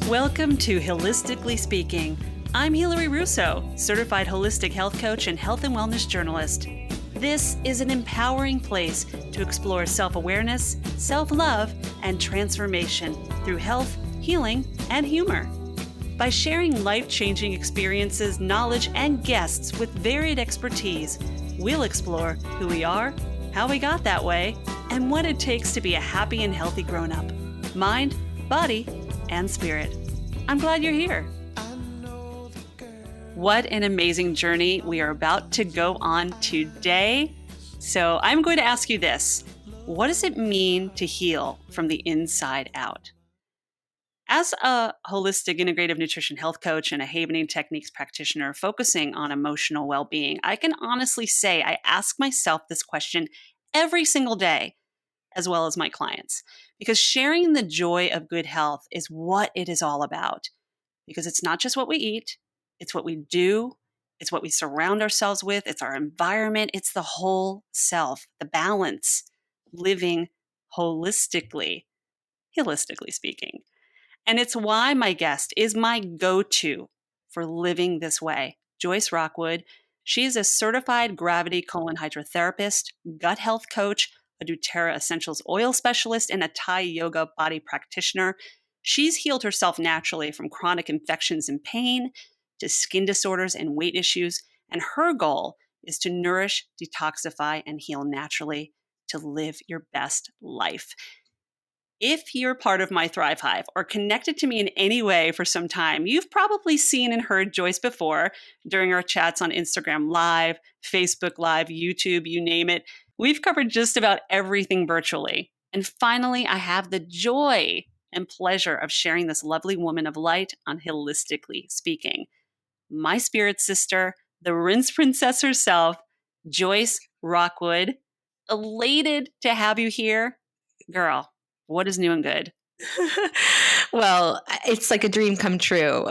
Welcome to Holistically Speaking. I'm Hilary Russo, certified holistic health coach and health and wellness journalist. This is an empowering place to explore self-awareness, self-love, and transformation through health, healing, and humor. By sharing life-changing experiences, knowledge, and guests with varied expertise, we'll explore who we are, how we got that way, and what it takes to be a happy and healthy grown-up. Mind, body, and spirit. I'm glad you're here. What an amazing journey we are about to go on today. So I'm going to ask you this. What does it mean to heal from the inside out? As a holistic integrative nutrition health coach and a Havening techniques practitioner focusing on emotional well-being, I can honestly say I ask myself this question every single day, as well as my clients, because sharing the joy of good health is what it is all about. Because it's not just what we eat, it's what we do, it's what we surround ourselves with, it's our environment, it's the whole self, the balance, living holistically speaking. And it's why my guest is my go-to for living this way. Joyce Rockwood. She's a certified gravity colon hydrotherapist, gut health coach, a doTERRA essentials oil specialist, and a Thai Yoga Body Practitioner. She's healed herself naturally from chronic infections and pain to skin disorders and weight issues. And her goal is to nourish, detoxify, and heal naturally to live your best life. If you're part of my Thrive Hive or connected to me in any way for some time, you've probably seen and heard Joyce before during our chats on Instagram Live, Facebook Live, YouTube, you name it. We've covered just about everything virtually. And finally, I have the joy and pleasure of sharing this lovely woman of light on Holistically Speaking. My spirit sister, the rinse princess herself, Joyce Rockwood. Elated to have you here. Girl, what is new and good? Well, it's like a dream come true.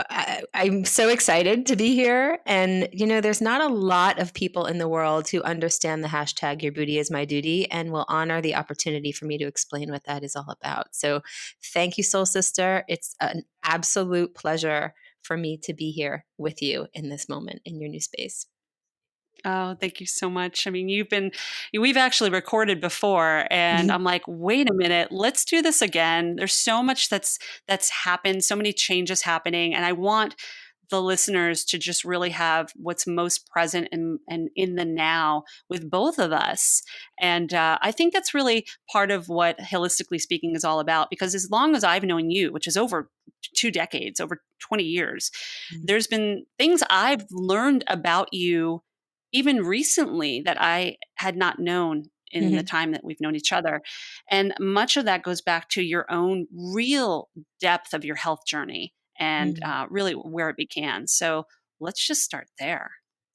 I'm so excited to be here. And, there's not a lot of people in the world who understand the hashtag Your Booty is My Duty and will honor the opportunity for me to explain what that is all about. So thank you, Soul Sister. It's an absolute pleasure for me to be here with you in this moment in your new space. Oh, thank you so much. I mean, we've actually recorded before and I'm like, wait a minute, let's do this again. There's so much that's happened, so many changes happening. And I want the listeners to just really have what's most present and in the now with both of us. And I think that's really part of what Holistically Speaking is all about, because as long as I've known you, which is over 2 decades, over 20 years, there's been things I've learned about you even recently that I had not known in the time that we've known each other. And much of that goes back to your own real depth of your health journey and really where it began. So let's just start there.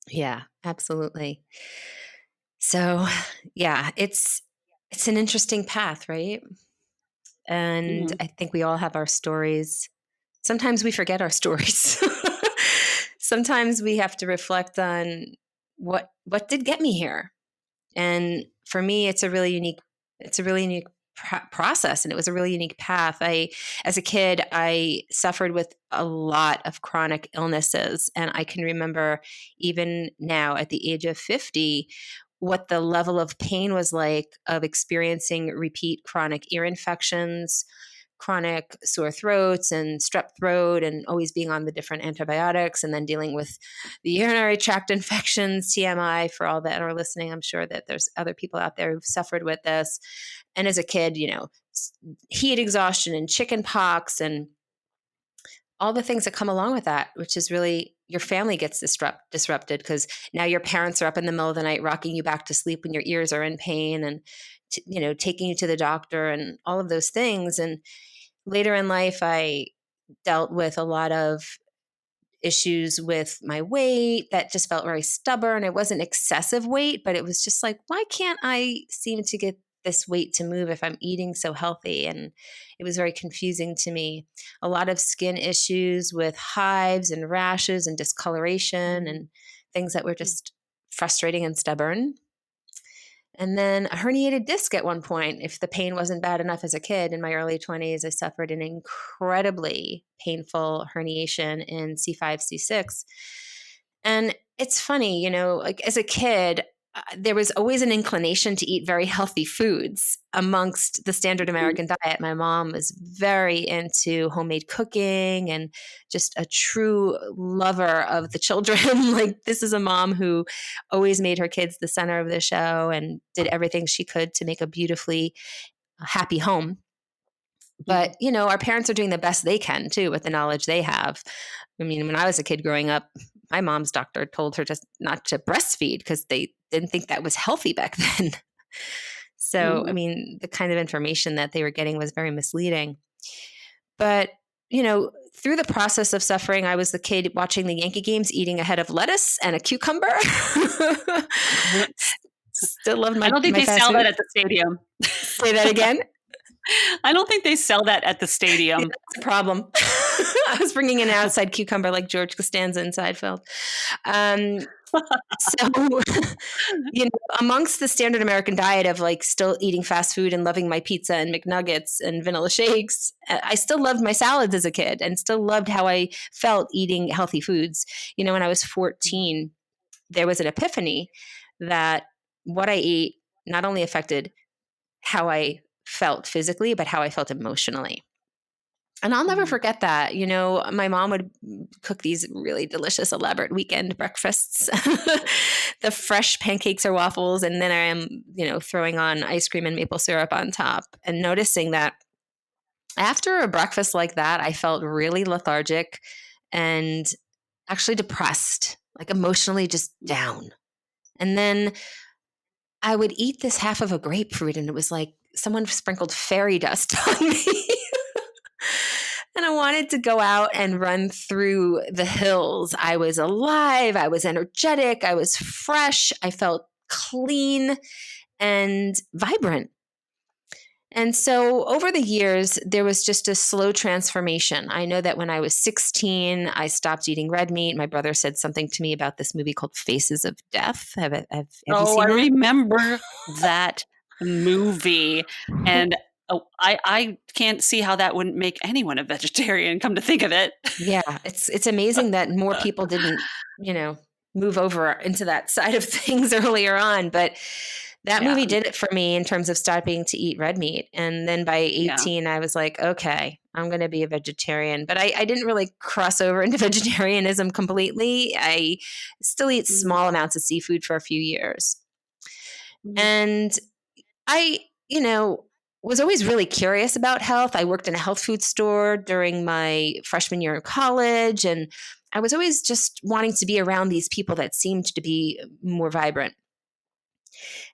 Yeah, absolutely. So yeah, it's an interesting path, right? And I think we all have our stories. Sometimes we forget our stories. Sometimes we have to reflect on what did get me here. And for me, it's a really unique process, and it was a really unique path. As a kid, I suffered with a lot of chronic illnesses, and I can remember even now at the age of 50 what the level of pain was like of experiencing repeat chronic ear infections, chronic sore throats and strep throat, and always being on the different antibiotics, and then dealing with the urinary tract infections, TMI, for all that are listening. I'm sure that there's other people out there who've suffered with this. And as a kid, heat exhaustion and chicken pox and all the things that come along with that, which is really your family gets disrupted because now your parents are up in the middle of the night rocking you back to sleep when your ears are in pain, and taking you to the doctor and all of those things. And later in life, I dealt with a lot of issues with my weight that just felt very stubborn. It wasn't excessive weight, but it was just like, why can't I seem to get this weight to move if I'm eating so healthy? And it was very confusing to me. A lot of skin issues with hives and rashes and discoloration and things that were just frustrating and stubborn. And then a herniated disc at one point. If the pain wasn't bad enough as a kid, in my early 20s, I suffered an incredibly painful herniation in C5, C6. And it's funny, like as a kid, there was always an inclination to eat very healthy foods amongst the standard American diet. My mom was very into homemade cooking and just a true lover of the children. Like, this is a mom who always made her kids the center of the show and did everything she could to make a beautifully happy home. But, our parents are doing the best they can too with the knowledge they have. I mean, when I was a kid growing up, my mom's doctor told her just not to breastfeed because they didn't think that was healthy back then. So, I mean, the kind of information that they were getting was very misleading. But, through the process of suffering, I was the kid watching the Yankee games, eating a head of lettuce and a cucumber. Still loved my I don't think my they fast sell food. that at the stadium. Say that again? I don't think they sell that at the stadium. That's a problem. I was bringing an outside cucumber like George Costanza in Seinfeld. So, amongst the standard American diet of like still eating fast food and loving my pizza and McNuggets and vanilla shakes, I still loved my salads as a kid and still loved how I felt eating healthy foods. When I was 14, there was an epiphany that what I ate not only affected how I felt physically, but how I felt emotionally. And I'll never forget that. My mom would cook these really delicious, elaborate weekend breakfasts, the fresh pancakes or waffles. And then I am, throwing on ice cream and maple syrup on top and noticing that after a breakfast like that, I felt really lethargic and actually depressed, like emotionally just down. And then I would eat this half of a grapefruit and it was like someone sprinkled fairy dust on me. And I wanted to go out and run through the hills. I was alive. I was energetic. I was fresh. I felt clean and vibrant. And so over the years, there was just a slow transformation. I know that when I was 16, I stopped eating red meat. My brother said something to me about this movie called Faces of Death. Have you seen that? I remember that movie. And I can't see how that wouldn't make anyone a vegetarian, come to think of it. Yeah, it's amazing that more people didn't, move over into that side of things earlier on. But that movie did it for me in terms of stopping to eat red meat. And then by 18, I was like, okay, I'm going to be a vegetarian. But I didn't really cross over into vegetarianism completely. I still eat small amounts of seafood for a few years. And I, was always really curious about health. I worked in a health food store during my freshman year in college, and I was always just wanting to be around these people that seemed to be more vibrant.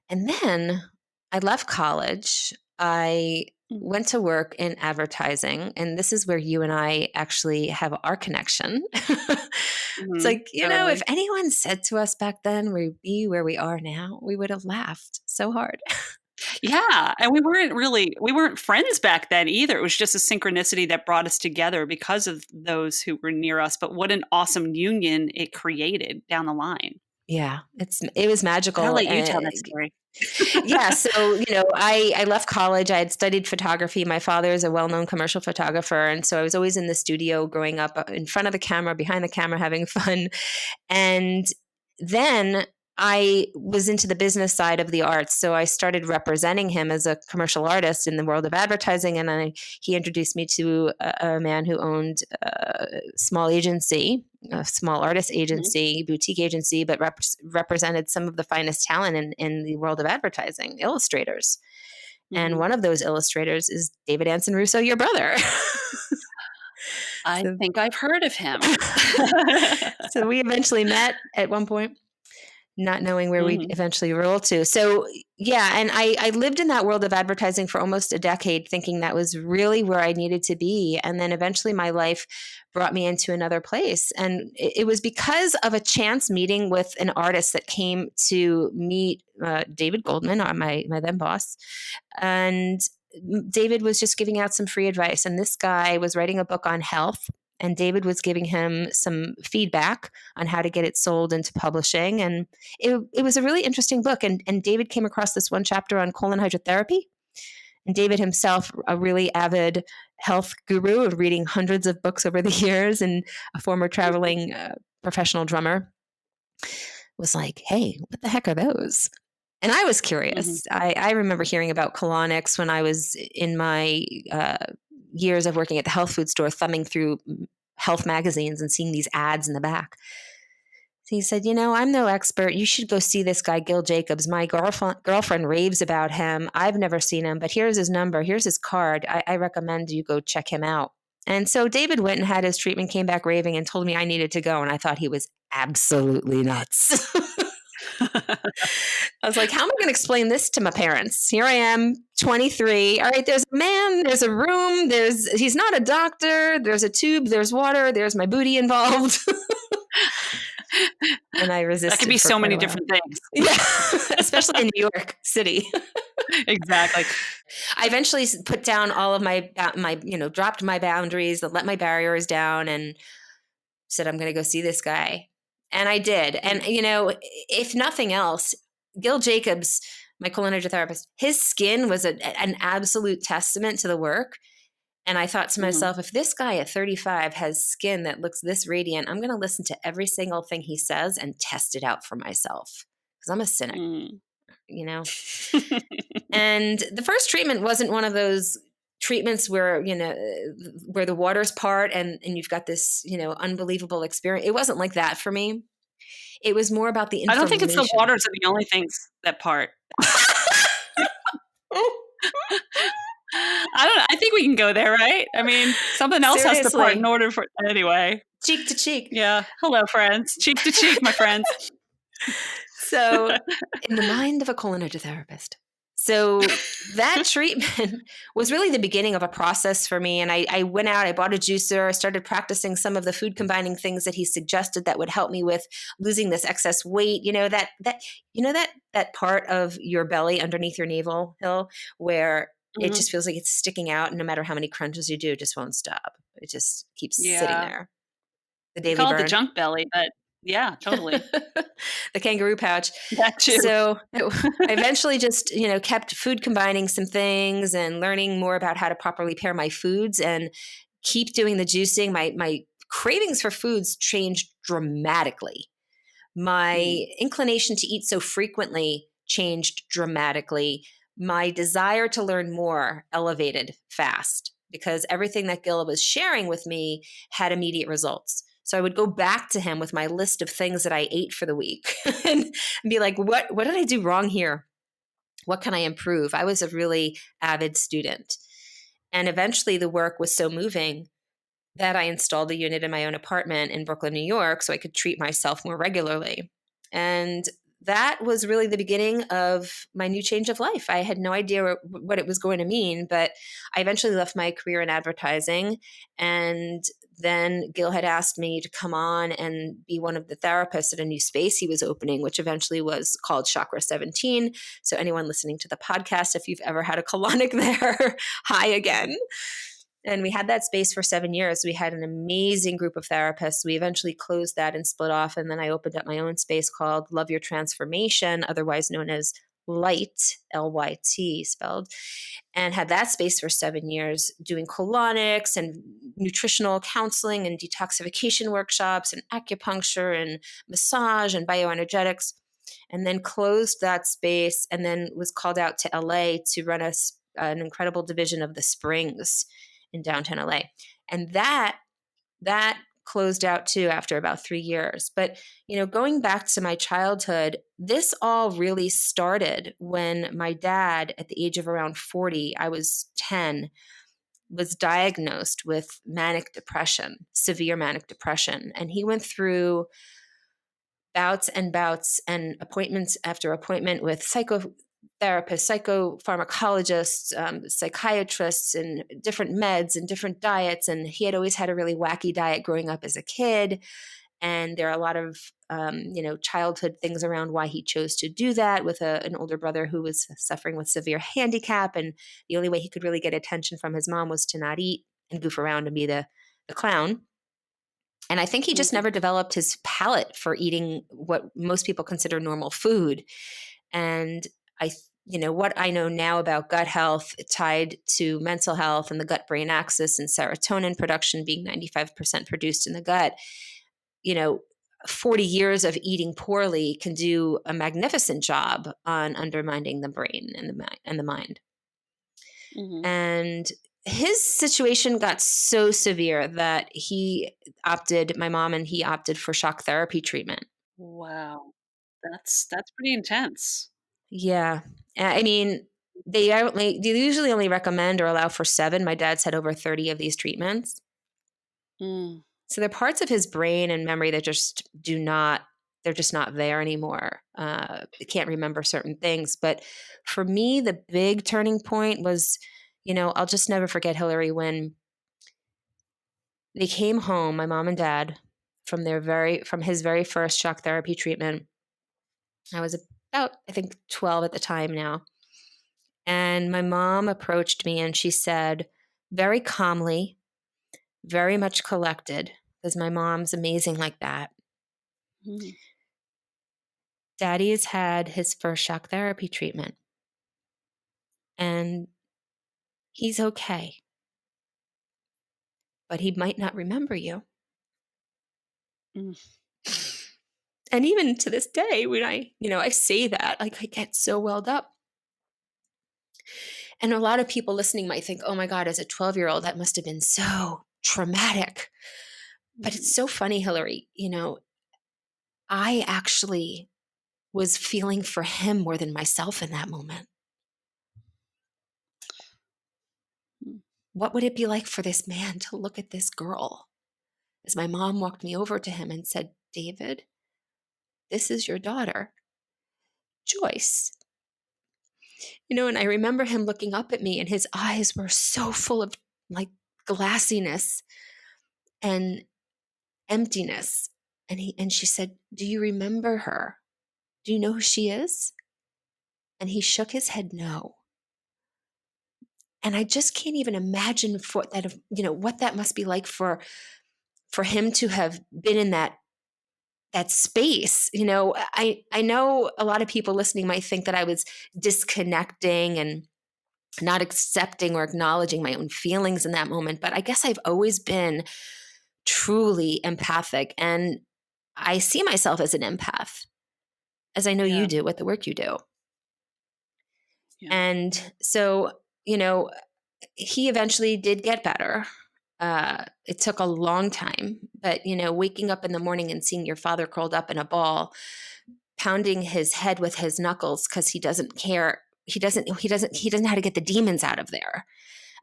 And then I left college. I went to work in advertising, and this is where you and I actually have our connection. It's like, totally. if anyone said to us back then we'd be where we are now, we would have laughed so hard. Yeah. And we weren't friends back then either. It was just a synchronicity that brought us together because of those who were near us. But what an awesome union it created down the line. Yeah, it was magical. I'll let you tell that story. Yeah. So, I left college. I had studied photography. My father is a well-known commercial photographer. And so I was always in the studio growing up in front of the camera, behind the camera, having fun. And then I was into the business side of the arts. So I started representing him as a commercial artist in the world of advertising. And he introduced me to a man who owned a small agency, a small artist agency, boutique agency, but represented some of the finest talent in the world of advertising, illustrators. And one of those illustrators is David Anson Russo, your brother. I think I've heard of him. So we eventually met at one point, not knowing where we'd eventually roll to. So yeah, and I lived in that world of advertising for almost a decade, thinking that was really where I needed to be. And then eventually my life brought me into another place. And it was because of a chance meeting with an artist that came to meet David Goldman, my then boss. And David was just giving out some free advice. And this guy was writing a book on health. And David was giving him some feedback on how to get it sold into publishing. And it was a really interesting book. And David came across this one chapter on colon hydrotherapy. And David himself, a really avid health guru of reading hundreds of books over the years and a former traveling professional drummer, was like, hey, what the heck are those? And I was curious. I remember hearing about colonics when I was in my years of working at the health food store, thumbing through health magazines and seeing these ads in the back. So he said, I'm no expert. You should go see this guy, Gil Jacobs. My girlfriend raves about him. I've never seen him, but here's his number. Here's his card. I recommend you go check him out. And so David went and had his treatment, came back raving and told me I needed to go. And I thought he was absolutely nuts. I was like, how am I going to explain this to my parents? Here I am, 23. All right, there's a man, there's a room, he's not a doctor, there's a tube, there's water, there's my booty involved. And I resisted. That could be so many different things. Yeah, especially in New York City. Exactly. I eventually put down all of my dropped my boundaries, let my barriers down, and said, I'm going to go see this guy. And I did. And, if nothing else, Gil Jacobs, my colon hydrotherapist, his skin was an absolute testament to the work. And I thought to myself, if this guy at 35 has skin that looks this radiant, I'm going to listen to every single thing he says and test it out for myself, because I'm a cynic, And the first treatment wasn't one of those treatments where, where the waters part and you've got this, unbelievable experience. It wasn't like that for me. It was more about the information. I don't think it's the waters are the only things that part. I think we can go there, right? I mean, something else has to part in order for, anyway. Cheek to cheek. Yeah. Hello, friends. Cheek to cheek, my friends. So in the mind of a colon hydrotherapist. So that treatment was really the beginning of a process for me. And I went out, I bought a juicer, I started practicing some of the food combining things that he suggested that would help me with losing this excess weight. That part of your belly underneath your navel hill where it just feels like it's sticking out. And no matter how many crunches you do, it just won't stop. It just keeps sitting there. The daily call burn. it the junk belly, but yeah, totally. The kangaroo pouch. That too. So I eventually just, kept food combining some things and learning more about how to properly pair my foods and keep doing the juicing. My cravings for foods changed dramatically. My inclination to eat so frequently changed dramatically. My desire to learn more elevated fast because everything that Gil was sharing with me had immediate results. So I would go back to him with my list of things that I ate for the week and be like, what did I do wrong here? What can I improve? I was a really avid student. And eventually the work was so moving that I installed a unit in my own apartment in Brooklyn, New York, so I could treat myself more regularly. And that was really the beginning of my new change of life. I had no idea what it was going to mean, but I eventually left my career in advertising. And then Gil had asked me to come on and be one of the therapists at a new space he was opening, which eventually was called Chakra 17. So anyone listening to the podcast, if you've ever had a colonic there, hi again. And we had that space for 7 years. We had an amazing group of therapists. We eventually closed that and split off. And then I opened up my own space called Love Your Transformation, otherwise known as Light, L-Y-T spelled, and had that space for 7 years doing colonics and nutritional counseling and detoxification workshops and acupuncture and massage and bioenergetics, and then closed that space and then was called out to LA to run an incredible division of the Springs in downtown LA. And that closed out too after about 3 years. But, going back to my childhood, this all really started when my dad, at the age of around 40, I was 10, was diagnosed with manic depression, severe manic depression. And he went through bouts and appointments after appointment with psychotherapists, psychopharmacologists, psychiatrists, and different meds and different diets. And he had always had a really wacky diet growing up as a kid. And there are a lot of, childhood things around why he chose to do that with an older brother who was suffering with severe handicap. And the only way he could really get attention from his mom was to not eat and goof around and be the clown. And I think he just never developed his palate for eating what most people consider normal food. And what I know now about gut health tied to mental health and the gut brain axis and serotonin production being 95% produced in the gut, 40 years of eating poorly can do a magnificent job on undermining the brain and the mind. Mm-hmm. And his situation got so severe that my mom and he opted for shock therapy treatment. Wow. That's pretty intense. Yeah. I mean, they usually only recommend or allow for 7. My dad's had over 30 of these treatments. Mm. So there are parts of his brain and memory that they're just not there anymore. They can't remember certain things. But for me, the big turning point was, I'll just never forget, Hilary, when they came home, my mom and dad, from his very first shock therapy treatment. I was about, I think, 12 at the time now. And my mom approached me and she said, very calmly, very much collected, because my mom's amazing like that. Mm. Daddy has had his first shock therapy treatment and he's okay, but he might not remember you. Mm. And even to this day, when I say that, like, I get so welled up. And a lot of people listening might think, oh my God, as a 12-year-old, that must have been so traumatic. But it's so funny, Hilary. I actually was feeling for him more than myself in that moment. Mm. What would it be like for this man to look at this girl? As my mom walked me over to him and said, David, this is your daughter, Joyce. And I remember him looking up at me and his eyes were so full of like glassiness and emptiness. And she said, do you remember her? Do you know who she is? And he shook his head no. And I just can't even imagine what that must be like for him to have been in that space. I know a lot of people listening might think that I was disconnecting and not accepting or acknowledging my own feelings in that moment, but I guess I've always been truly empathic, and I see myself as an empath, as I know you do with the work you do. Yeah. And so, he eventually did get better. It took a long time, but waking up in the morning and seeing your father curled up in a ball, pounding his head with his knuckles because he doesn't care. He doesn't know how to get the demons out of there.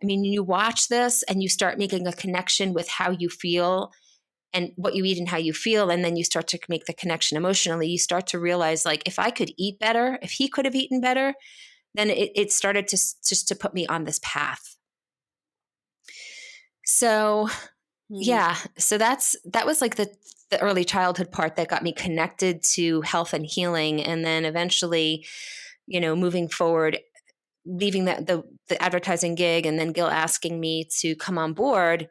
I mean, you watch this and you start making a connection with how you feel and what you eat and how you feel. And then you start to make the connection emotionally. You start to realize, like, if I could eat better, if he could have eaten better, then it started to put me on this path. So yeah, so that was like the early childhood part that got me connected to health and healing. And then eventually, moving forward, leaving the advertising gig and then Gil asking me to come on board,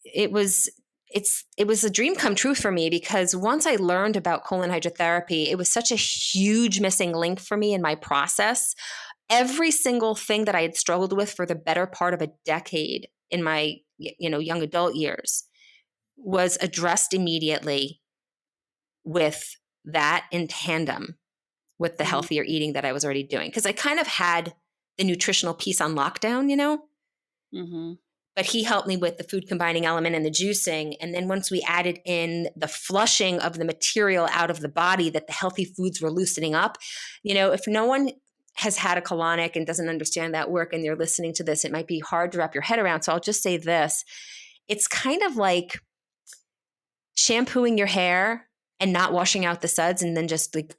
it was a dream come true for me, because once I learned about colon hydrotherapy, it was such a huge missing link for me in my process. Every single thing that I had struggled with for the better part of a decade in my young adult years was addressed immediately with that, in tandem with the healthier eating that I was already doing. Because I kind of had the nutritional piece on lockdown, Mm-hmm. but he helped me with the food combining element and the juicing. And then once we added in the flushing of the material out of the body that the healthy foods were loosening up, if no one has had a colonic and doesn't understand that work and they're listening to this, it might be hard to wrap your head around. So I'll just say this. It's kind of like shampooing your hair and not washing out the suds and then just like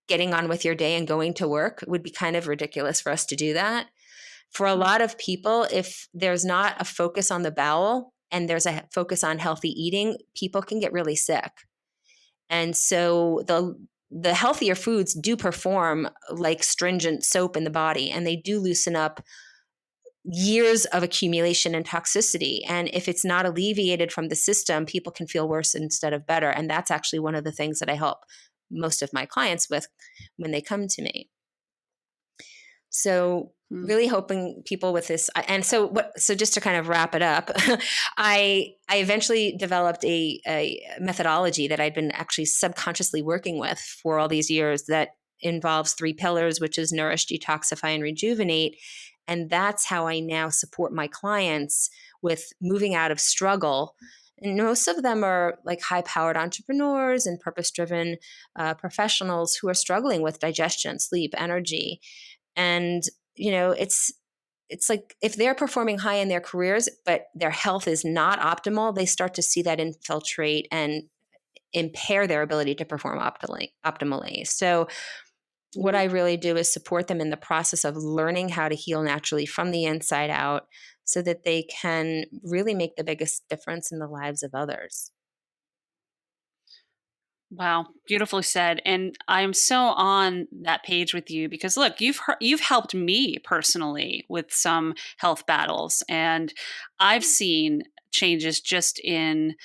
getting on with your day and going to work. It would be kind of ridiculous for us to do that. For a lot of people, if there's not a focus on the bowel and there's a focus on healthy eating, people can get really sick. And so the healthier foods do perform like stringent soap in the body, and they do loosen up years of accumulation and toxicity. And if it's not alleviated from the system, people can feel worse instead of better. And that's actually one of the things that I help most of my clients with when they come to me. So Mm. really hoping people with this, and so just to kind of wrap it up, I eventually developed a methodology that I'd been actually subconsciously working with for all these years that involves 3 pillars, which is nourish, detoxify, and rejuvenate. And that's how I now support my clients with moving out of struggle. And most of them are like high powered entrepreneurs and purpose driven professionals who are struggling with digestion, sleep, energy. And, it's like if they're performing high in their careers, but their health is not optimal, they start to see that infiltrate and impair their ability to perform optimally. So what Mm. I really do is support them in the process of learning how to heal naturally from the inside out so that they can really make the biggest difference in the lives of others. Wow, beautifully said. And I'm so on that page with you because look, you've helped me personally with some health battles, and I've seen changes just in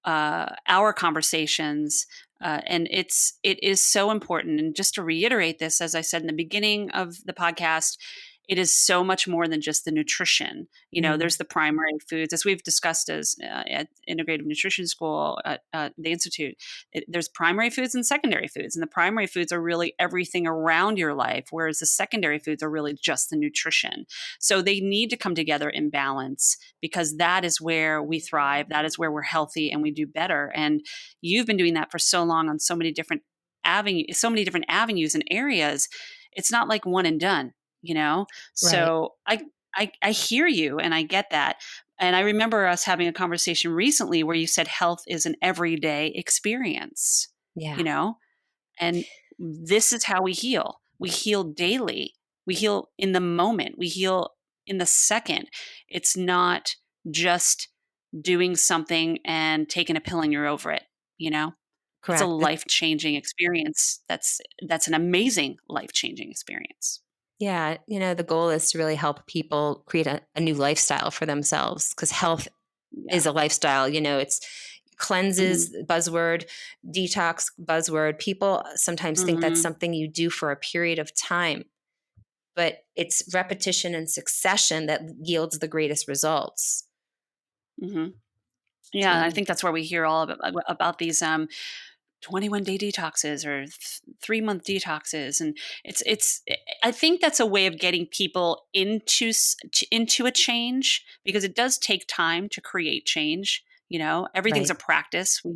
our conversations. And it is so important. And just to reiterate this, as I said in the beginning of the podcast, it is so much more than just the nutrition. Mm, There's the primary foods, as we've discussed as at Integrative Nutrition School at the Institute. There's primary foods and secondary foods, and the primary foods are really everything around your life, whereas the secondary foods are really just the nutrition. So they need to come together in balance because that is where we thrive, that is where we're healthy, and we do better. And you've been doing that for so long on so many different avenues and areas. It's not like one and done, you know? right. So I hear you and I get that. And I remember us having a conversation recently where you said health is an everyday experience, Yeah. you know? And this is how we heal. We heal daily. We heal in the moment. We heal in the second. It's not just doing something and taking a pill and you're over it, you know? It's a Correct. life-changing experience. That's an amazing life-changing experience. Yeah, the goal is to really help people create a new lifestyle for themselves because health Yeah. is a lifestyle. It's Mhm. cleanses, buzzword, detox, buzzword. People sometimes think that's Mhm. something you do for a period of time, but it's repetition and succession that yields the greatest results. Mhm. Yeah, I So, think that's where we hear all about these 21-day detoxes or 3-month detoxes, and it's I think that's a way of getting people into a change because it does take time to create change. Everything's a right, practice. We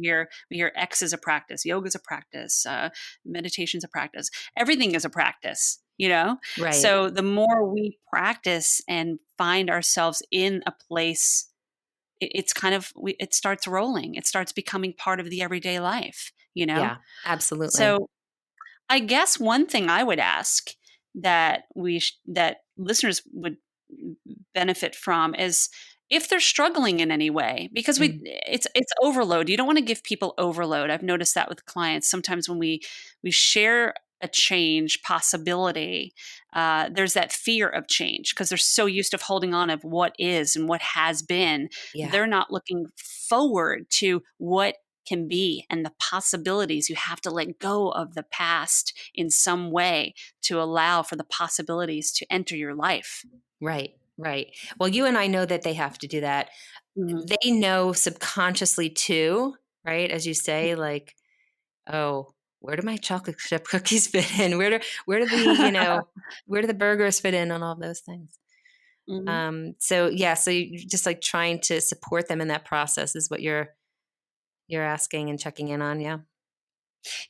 hear X is a practice, yoga is a practice, meditation's a practice. Everything is a practice. right. So the more we practice and find ourselves in a place, it's kind of it starts rolling. It starts becoming part of the everyday life. Yeah, absolutely. So I guess one thing I would ask that listeners would benefit from is if they're struggling in any way because Mm, it's overload. You don't want to give people overload. I've noticed that with clients. Sometimes when we share a change possibility, there's that fear of change because they're so used to holding on of what is and what has been. yeah, They're not looking forward to what can be and the possibilities. You have to let go of the past in some way to allow for the possibilities to enter your life. right, right. Well, you and I know that they have to do that. Mhm. They know subconsciously too, right? As you say, like, oh, where do my chocolate chip cookies fit in? Where do the burgers fit in on all those things? Mhm. So yeah, so you just like trying to support them in that process is what you're asking and checking in on, yeah.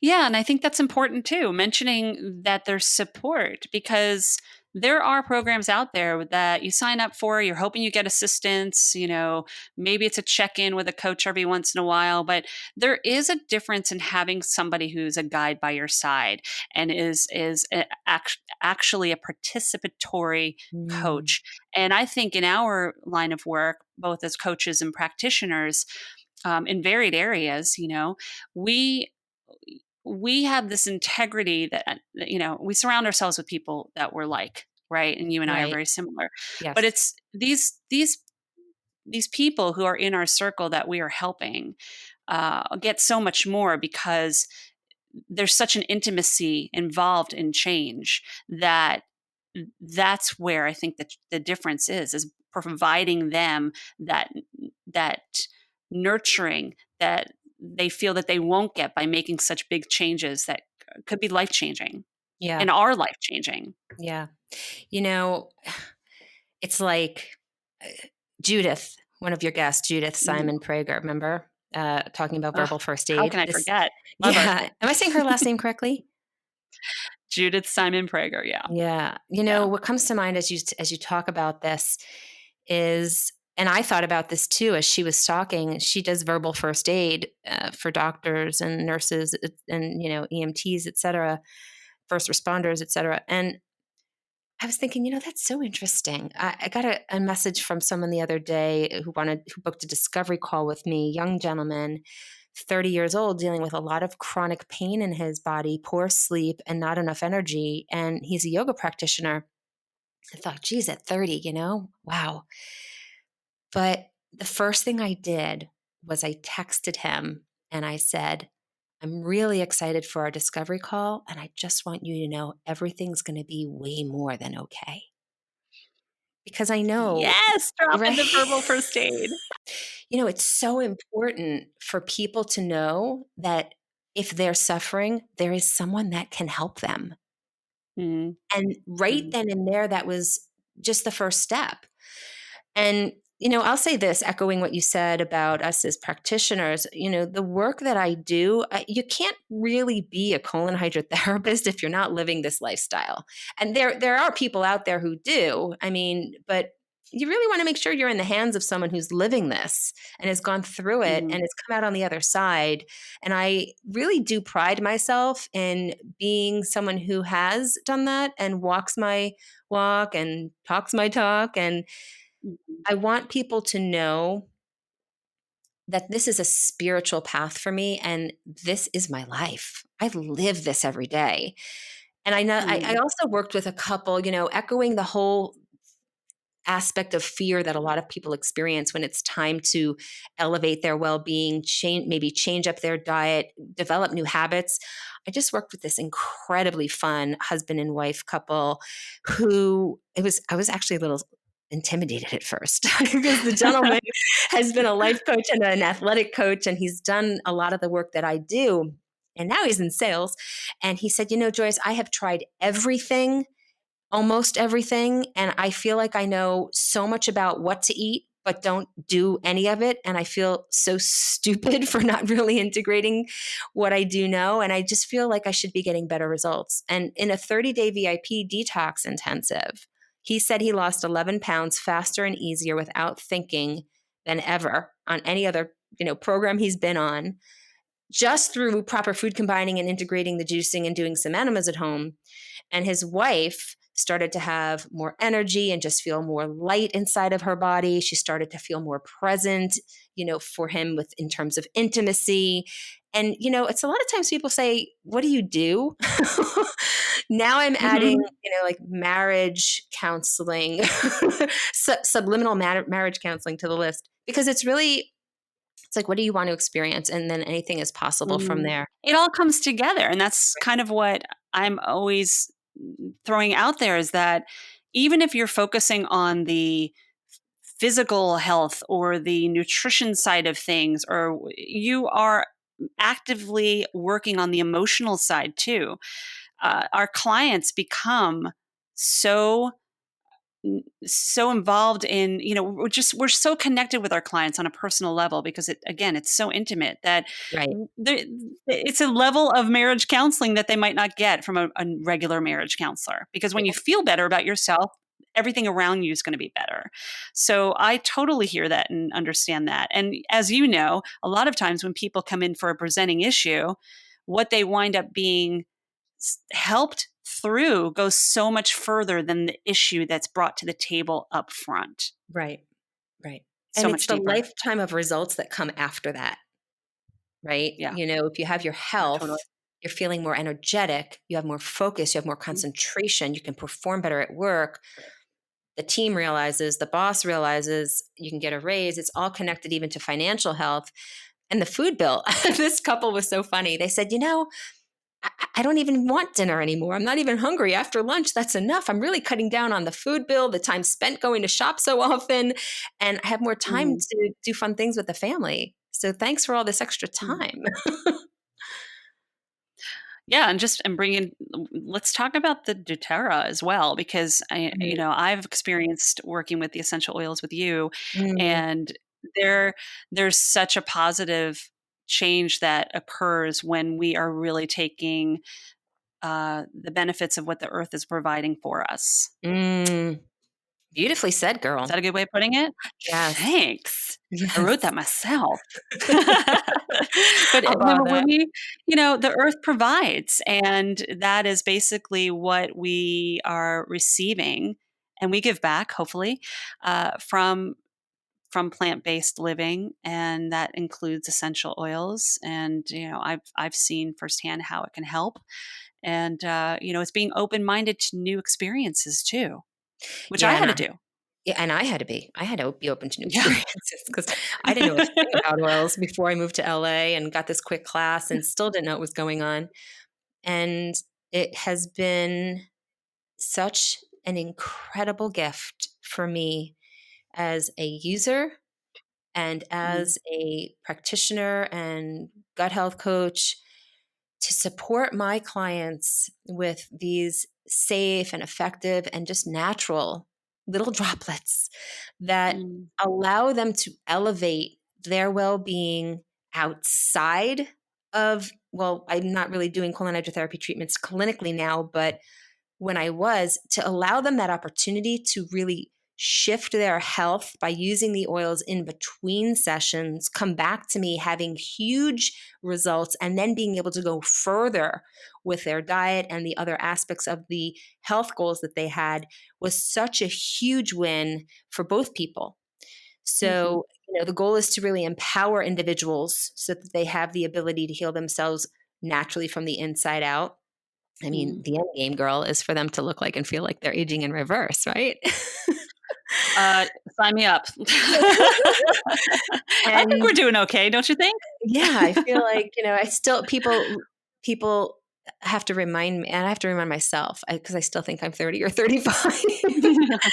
Yeah, and I think that's important too, mentioning that there's support because there are programs out there that you sign up for, you're hoping you get assistance, maybe it's a check-in with a coach every once in a while, but there is a difference in having somebody who's a guide by your side and actually a participatory Mm, coach. And I think in our line of work, both as coaches and practitioners, in varied areas, we we have this integrity that we surround ourselves with people that we're like. right? And you and I are Right. very similar. But Yes. it's these people who are in our circle that we are helping get so much more because there's such an intimacy involved in change that that's where I think that the difference is providing them that that nurturing that they feel that they won't get by making such big changes that could be life changing Yeah. and are life changing. Yeah. You know, it's like uh, Judith, one of your guests, Judith Mhm. Simon Prager, remember? Talking about Ugh, verbal first how aid. can I This, forget? Love her. yeah. Am I saying her last name correctly? Judith Simon Prager. Yeah. Yeah. Yeah. What comes to mind as you talk about this is, and I thought about this too as she was talking. She does verbal first aid for doctors and nurses and EMTs, et cetera, first responders, et cetera. And I was thinking, that's so interesting. I got a message from someone the other day who booked a discovery call with me, young gentleman, 30 years old, dealing with a lot of chronic pain in his body, poor sleep, and not enough energy. And he's a yoga practitioner. I thought, geez, at 30, wow. But the first thing I did was I texted him and I said, I'm really excited for our discovery call. And I just want you to know everything's going to be way more than okay. Because I know, Yes. Drop in right? the verbal first aid. It's so important for people to know that if they're suffering, there is someone that can help them. Mhm. And right Mhm. then and there, that was just the first step. And, I'll say this, echoing what you said about us as practitioners, the work that I do, you can't really be a colon hydrotherapist if you're not living this lifestyle. And there are people out there who do. I mean, but you really want to make sure you're in the hands of someone who's living this and has gone through it Mhm. and has come out on the other side. And I really do pride myself in being someone who has done that and walks my walk and talks my talk. And Mhm. I want people to know that this is a spiritual path for me and this is my life. I live this every day. And I know I Mhm. also worked with a couple, echoing the whole aspect of fear that a lot of people experience when it's time to elevate their well-being, change up their diet, develop new habits. I just worked with this incredibly fun husband and wife couple who I was actually a little intimidated at first because the gentleman has been a life coach and an athletic coach and he's done a lot of the work that I do. And now he's in sales. And he said, Joyce, I have tried everything, almost everything. And I feel like I know so much about what to eat, but don't do any of it. And I feel so stupid for not really integrating what I do know. And I just feel like I should be getting better results. And in a 30-day VIP detox intensive, he said he lost 11 pounds faster and easier without thinking than ever on any other program he's been on, just through proper food combining and integrating the juicing and doing some enemas at home. And his wife started to have more energy and just feel more light inside of her body. She started to feel more present, for him in terms of intimacy. And, it's a lot of times people say, what do you do? Now I'm adding, Mhm. like marriage counseling, subliminal marriage counseling to the list because it's like, what do you want to experience? And then anything is possible from Mhm. there. It all comes together, and that's kind of what I'm always throwing out there is that even if you're focusing on the physical health or the nutrition side of things, or you are actively working on the emotional side too, our clients become so so involved in we're so connected with our clients on a personal level because it's so intimate that Right. it's a level of marriage counseling that they might not get from a regular marriage counselor, because when you feel better about yourself, everything around you is going to be better. So I totally hear that and understand that. And as you know, a lot of times when people come in for a presenting issue, what they wind up being helped through goes so much further than the issue that's brought to the table up front. Right. Right. So And it's much the deeper. lifetime of results that come after that, right? Yeah. If you have your Yeah, health, totally. you're feeling more energetic, you have more focus, you have more concentration, you can perform better at work. The team realizes, the boss realizes, you can get a raise. It's all connected even to financial health. And the food bill, this couple was so funny. They said, I don't even want dinner anymore. I'm not even hungry after lunch. That's enough. I'm really cutting down on the food bill, the time spent going to shop so often, and I have more time Mm. to do fun things with the family. So thanks for all this extra Mm. time. Yeah, and bringing. Let's talk about the doTERRA as well, because I've experienced working with the essential oils with you, Mm, and there's such a positive change that occurs when we are really taking the benefits of what the earth is providing for us. mm. Beautifully said, Is girl. that a good way of putting it? Yes. Thanks. I wrote Yes. that myself. But I'll when borrow when that. we the earth provides, and that is basically what we are receiving, and we give back, hopefully, from plant-based living, and that includes essential oils. And, I've seen firsthand how it can help. And, it's being open-minded to new experiences too, which I Yeah, had to do. and I had to be. I had to be open to new Yeah. experiences because I didn't know a thing about oils before I moved to LA and got this quick class and still didn't know what was going on. And it has been such an incredible gift for me as a user and Mhm. as a practitioner and gut health coach to support my clients with these safe and effective and just natural little droplets that Mm. allow them to elevate their well-being outside of, well, I'm not really doing colon hydrotherapy treatments clinically now, but when I was, to allow them that opportunity to really shift their health by using the oils in between sessions, come back to me having huge results, and then being able to go further with their diet and the other aspects of the health goals that they had was such a huge win for both people. Mhm. So, the goal is to really empower individuals so that they have the ability to heal themselves naturally from the inside out. I mean, Mhm. the end game, girl, is for them to look like and feel like they're aging in reverse, right? Uh, Sign me up. I think And we're doing okay, don't you think? yeah, I feel like, I still people have to remind me, and I have to remind myself because I still think I'm 30 or 35. I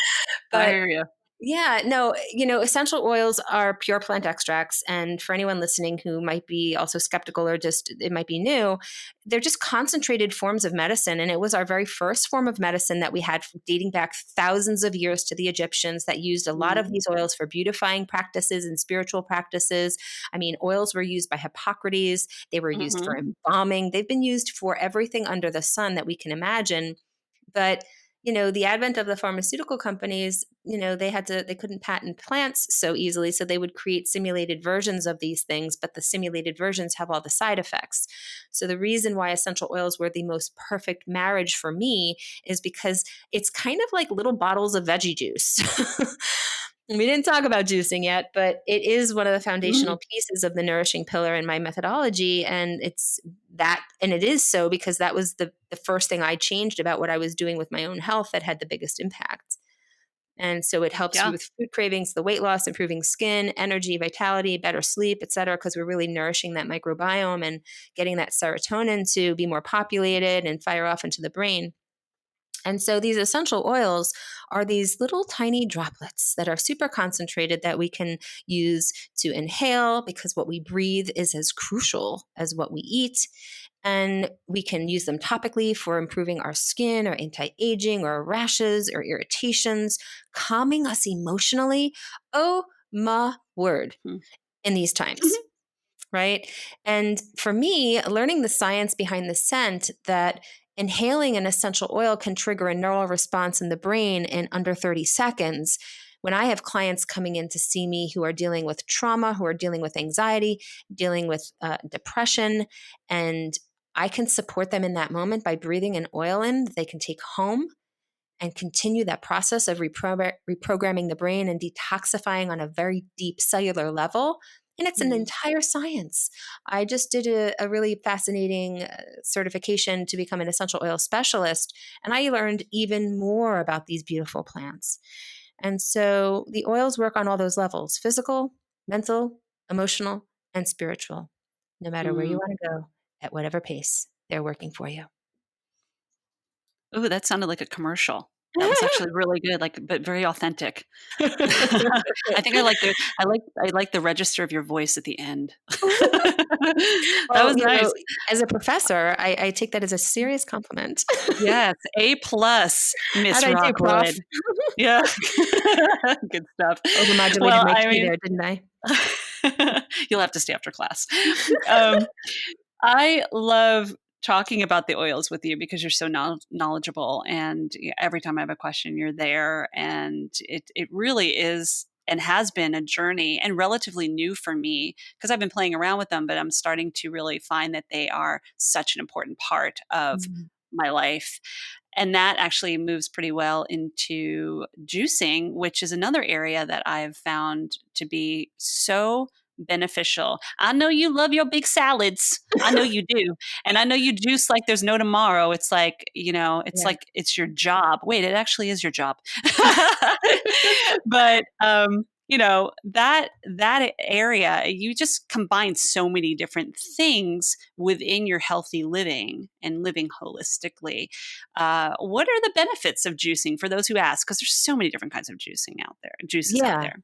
But hear you. yeah, no, essential oils are pure plant extracts. And for anyone listening who might be also skeptical or just it might be new, they're just concentrated forms of medicine. And it was our very first form of medicine that we had dating back thousands of years to the Egyptians that used a lot of Mhm. these oils for beautifying practices and spiritual practices. I mean, oils were used by Hippocrates, they were used for Mhm. embalming, they've been used for everything under the sun that we can imagine. But the advent of the pharmaceutical companies, they couldn't patent plants so easily, so they would create simulated versions of these things, but the simulated versions have all the side effects. So the reason why essential oils were the most perfect marriage for me is because it's kind of like little bottles of veggie juice. We didn't talk about juicing yet, but it is one of the Mhm. foundational pieces of the nourishing pillar in my methodology. And it is so because that was the first thing I changed about what I was doing with my own health that had the biggest impact. And so it helps you Yeah. with food cravings, the weight loss, improving skin, energy, vitality, better sleep, et cetera, because we're really nourishing that microbiome and getting that serotonin to be more populated and fire off into the brain. And so these essential oils are these little tiny droplets that are super concentrated that we can use to inhale because what we breathe is as crucial as what we eat. And we can use them topically for improving our skin or anti aging or rashes or irritations, calming us emotionally. Oh, my word, Mhm. in these times. Right. And for me, learning the science behind the scent that inhaling an essential oil can trigger a neural response in the brain in under 30 seconds. When I have clients coming in to see me who are dealing with trauma, who are dealing with anxiety, dealing with depression, and I can support them in that moment by breathing an oil in that they can take home and continue that process of reprogramming the brain and detoxifying on a very deep cellular level. And it's an Mm. entire science. I just did a really fascinating certification to become an essential oil specialist, and I learned even more about these beautiful plants. And so the oils work on all those levels: physical, mental, emotional, and spiritual. No matter where you Mm. want to go, at whatever pace, they're working for you. Ooh, that sounded like a commercial. That was actually really good, like, but very authentic. I think I like the register of your voice at the end. That Well, was nice. as a professor, I take that as a serious compliment. Yes, A plus, Miss How'd I do, prof? Rockwood. Yeah. Good stuff. Overmodulated Well, my I key mean, there, didn't I? you'll have to stay after class. Um, I love talking about the oils with you because you're so knowledgeable, and every time I have a question, you're there, and it really is and has been a journey and relatively new for me because I've been playing around with them, but I'm starting to really find that they are such an important part of Mm. my life. And that actually moves pretty well into juicing, which is another area that I've found to be so beneficial. I know you love your big salads. I know you do. And I know you juice like there's no tomorrow. It's like, it's Yeah. like it's your job. Wait, it actually is your job. But that area, you just combine so many different things within your healthy living and living holistically. What are the benefits of juicing for those who ask? Because there's so many different kinds of juices out Yeah. there.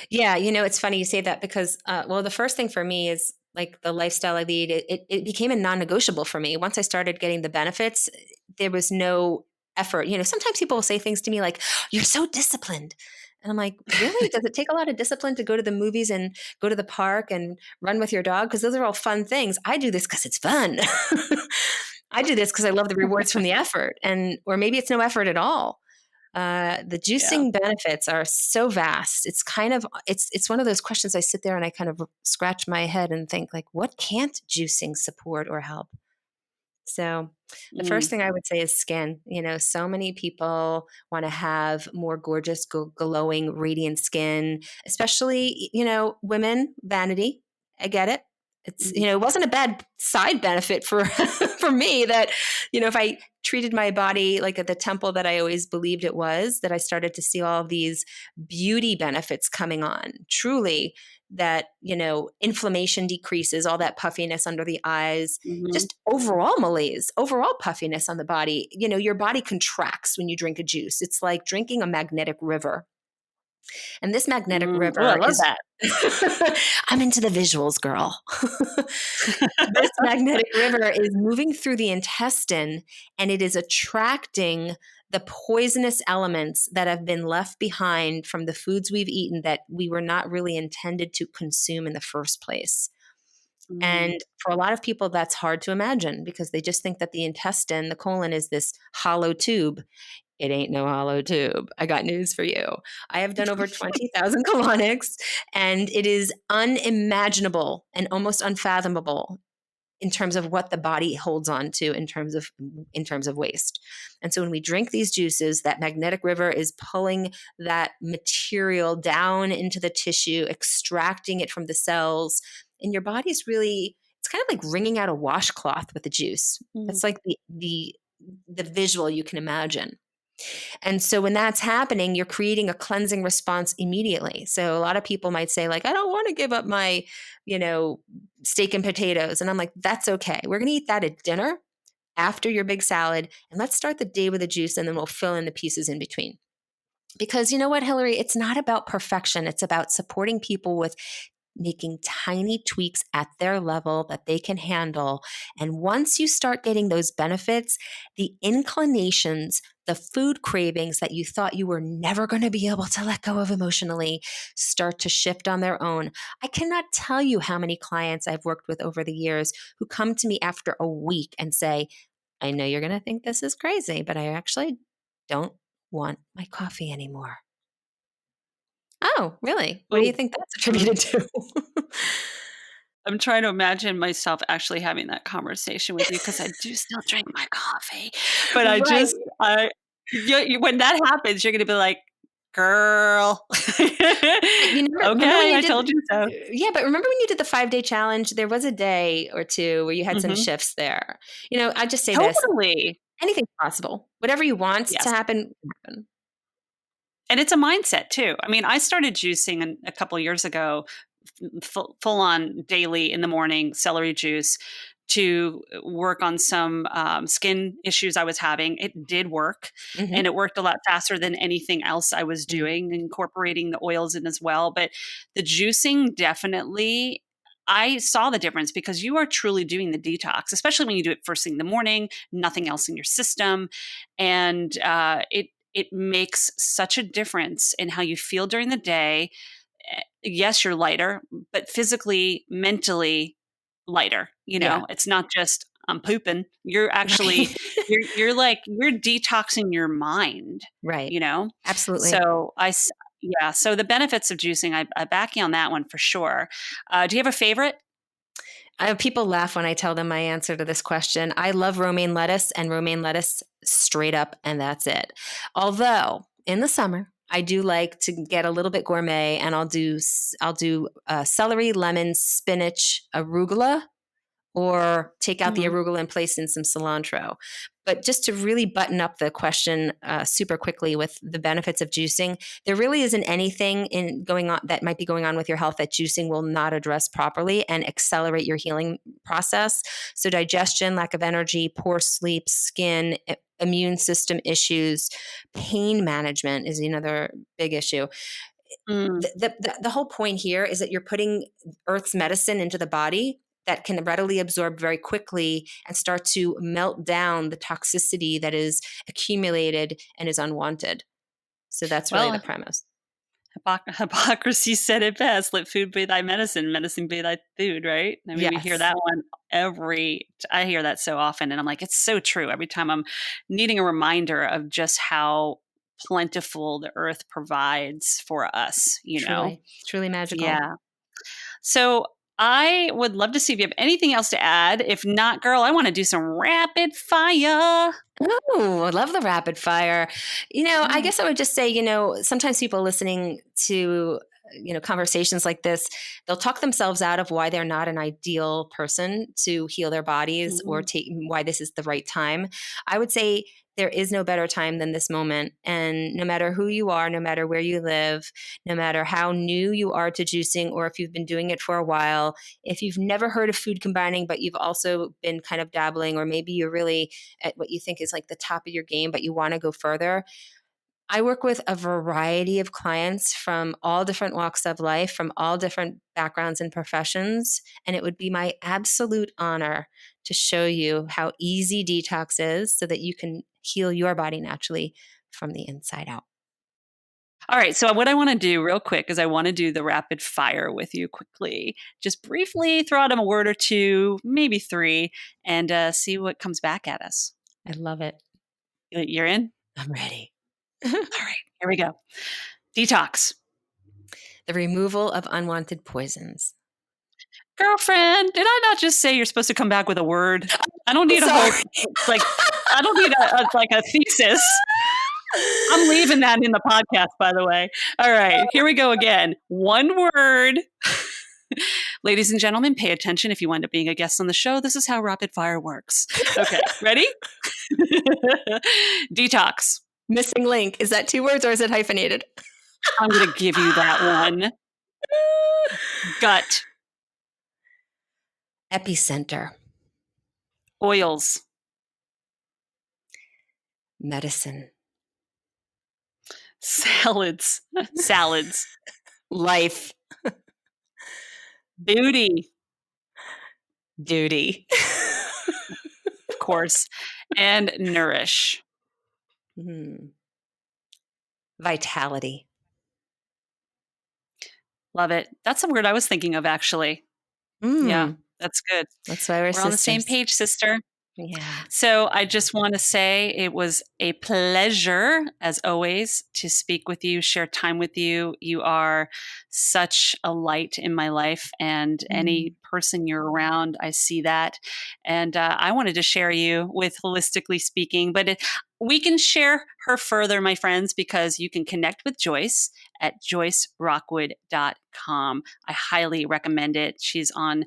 Yeah, it's funny you say that because, well, the first thing for me is like the lifestyle I lead. It became a non-negotiable for me. Once I started getting the benefits, there was no effort. Sometimes people will say things to me like, "You're so disciplined," and I'm like, "Really? Does it take a lot of discipline to go to the movies and go to the park and run with your dog? Because those are all fun things. I do this because it's fun. I do this because I love the rewards from the effort, and or maybe it's no effort at all." The Yeah. juicing benefits are so vast. It's kind of it's one of those questions I sit there and I kind of scratch my head and think like, what can't juicing support or help? So the first Mm. thing I would say is skin. So many people want to have more gorgeous, glowing, radiant skin, especially, women, vanity. I get it. Mhm. It wasn't a bad side benefit for for me that, if I treated my body like at the temple that I always believed it was, that I started to see all of these beauty benefits coming on. Truly, that, inflammation decreases, all that puffiness under the eyes, Mhm. just overall malaise, overall puffiness on the body. Your body contracts when you drink a juice. It's like drinking a magnetic river. And this magnetic Mm. Oh, I river love is, that. I'm into the visuals, girl. This magnetic river is moving through the intestine and it is attracting the poisonous elements that have been left behind from the foods we've eaten that we were not really intended to consume in the first place. Mm. And for a lot of people, that's hard to imagine because they just think that the intestine, the colon, is this hollow tube. It ain't no hollow tube. I got news for you. I have done over 20,000 colonics, and it is unimaginable and almost unfathomable in terms of what the body holds on to in terms of waste. And so when we drink these juices, that magnetic river is pulling that material down into the tissue, extracting it from the cells, and your body's really, it's kind of like wringing out a washcloth with the juice. Mm. That's like the visual you can imagine. And so when that's happening, you're creating a cleansing response immediately. So a lot of people might say like, I don't want to give up my, steak and potatoes. And I'm like, that's okay. We're going to eat that at dinner after your big salad. And let's start the day with a juice and then we'll fill in the pieces in between. Because you know what, Hilary, it's not about perfection. It's about supporting people with making tiny tweaks at their level that they can handle. And once you start getting those benefits, the inclinations, the food cravings that you thought you were never going to be able to let go of emotionally start to shift on their own. I cannot tell you how many clients I've worked with over the years who come to me after a week and say, I know you're going to think this is crazy, but I actually don't want my coffee anymore. Oh, really? What do you Ooh. think that's attributed to? I'm trying to imagine myself actually having that conversation with you because I do still drink my coffee, but Right. when that happens, you're gonna be like, Girl. You remember when Okay, you I did, told you so. yeah, but remember when you did the 5-day challenge? There was a day or two where you had some Mhm. shifts there. I just say this, Totally. anything's possible. Whatever you want to Yes. happen, can happen. And it's a mindset too. I mean, I started juicing a couple years ago, full on daily in the morning, celery juice to work on some skin issues I was having. It did work, and Mhm. it worked a lot faster than anything else I was Mm. doing, incorporating the oils in as well. But the juicing definitely. I saw the difference because you are truly doing the detox, especially when you do it first thing in the morning, nothing else in your system. And it makes such a difference in how you feel during the day. Yes, you're lighter, but physically, mentally lighter. Yeah. It's not just I'm pooping. You're actually Right. you're detoxing your mind. Right. You know, Absolutely. so yeah. So the benefits of juicing, I back you on that one for sure. Do you have a favorite? People laugh when I tell them my answer to this question. I love romaine lettuce and romaine lettuce straight up, and that's it. Although in the summer, I do like to get a little bit gourmet, and I'll do celery, lemon, spinach, arugula, or take out the Mhm. arugula and place in some cilantro. But just to really button up the question super quickly with the benefits of juicing, there really isn't anything in going on that might be going on with your health that juicing will not address properly and accelerate your healing process. So digestion, lack of energy, poor sleep, skin, immune system issues, pain management is another big issue. Mm. The whole point here is that you're putting Earth's medicine into the body that can readily absorb very quickly and start to melt down the toxicity that is accumulated and is unwanted. So that's really the Well, premise. Hypocrisy said it best. Let food be thy medicine, medicine be thy food, right? I mean, we hear Yes, that one I hear that so often. And I'm like, it's so true. Every time I'm needing a reminder of just how plentiful the earth provides for us, truly, truly magical. Yeah. So I would love to see if you have anything else to add. If not, girl, I want to do some rapid fire. Oh, I love the rapid fire. I Yeah. guess I would just say, sometimes people listening to, conversations like this, they'll talk themselves out of why they're not an ideal person to heal their bodies or Mhm. why this is the right time. I would say there is no better time than this moment. And no matter who you are, no matter where you live, no matter how new you are to juicing, or if you've been doing it for a while, if you've never heard of food combining, but you've also been kind of dabbling, or maybe you're really at what you think is like the top of your game, but you want to go further. I work with a variety of clients from all different walks of life, from all different backgrounds and professions. And it would be my absolute honor to show you how easy detox is so that you can heal your body naturally from the inside out. All right. So, what I want to do real quick is I want to do the rapid fire with you quickly. Just briefly throw out a word or two, maybe three, and see what comes back at us. I love it. You're in? I'm ready. All right. Here we go. Detox. The removal of unwanted poisons. Girlfriend, did I not just say you're supposed to come back with a word? I don't I'm need a sorry. whole, like, I don't need like a thesis. I'm leaving that in the podcast, by the way. All right, here we go again. One word. Ladies and gentlemen, pay attention if you wind up being a guest on the show. This is how rapid fire works. Okay, ready? Detox. Missing link. Is that 2 words or is it hyphenated? I'm going to give you that one. Gut. Epicenter. Oils. Medicine. Salads. Salads. Life. Beauty. Duty. Of course. And nourish. Vitality. Love it. That's a word I was thinking of, actually. Yeah, Mm, that's good. that's why we're We're on the same sisters. page, sister. Yeah. So I just want to say it was a pleasure, as always, to speak with you, share time with you. You are such a light in my life, and any person you're around, I see that. And I wanted to share you with Holistically Speaking, but we can share her further, my friends, because you can connect with Joyce at joycerockwood.com. I highly recommend it. She's on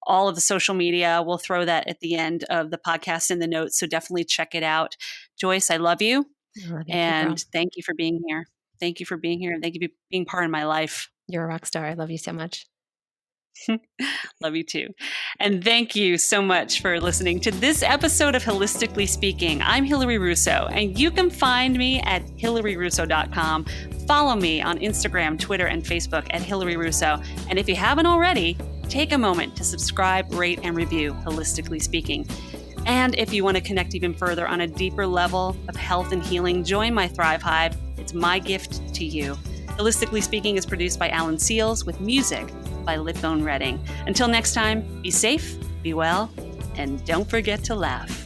all of the social media. We'll throw that at the end of the podcast in the notes. So definitely check it out. Joyce, I love you. I love you too, girl. And thank you for being here. Thank you for being here. And thank you for being part of my life. You're a rock star. I love you so much. Love you too. And thank you so much for listening to this episode of Holistically Speaking. I'm Hilary Russo, and you can find me at hilaryrusso.com. Follow me on Instagram, Twitter, and Facebook at Hilary Russo. And if you haven't already, take a moment to subscribe, rate, and review Holistically Speaking. And if you want to connect even further on a deeper level of health and healing, join my Thrive Hive. It's my gift to you. Holistically Speaking is produced by Alan Seals with music by Litbone Redding. Until next time, be safe, be well, and don't forget to laugh.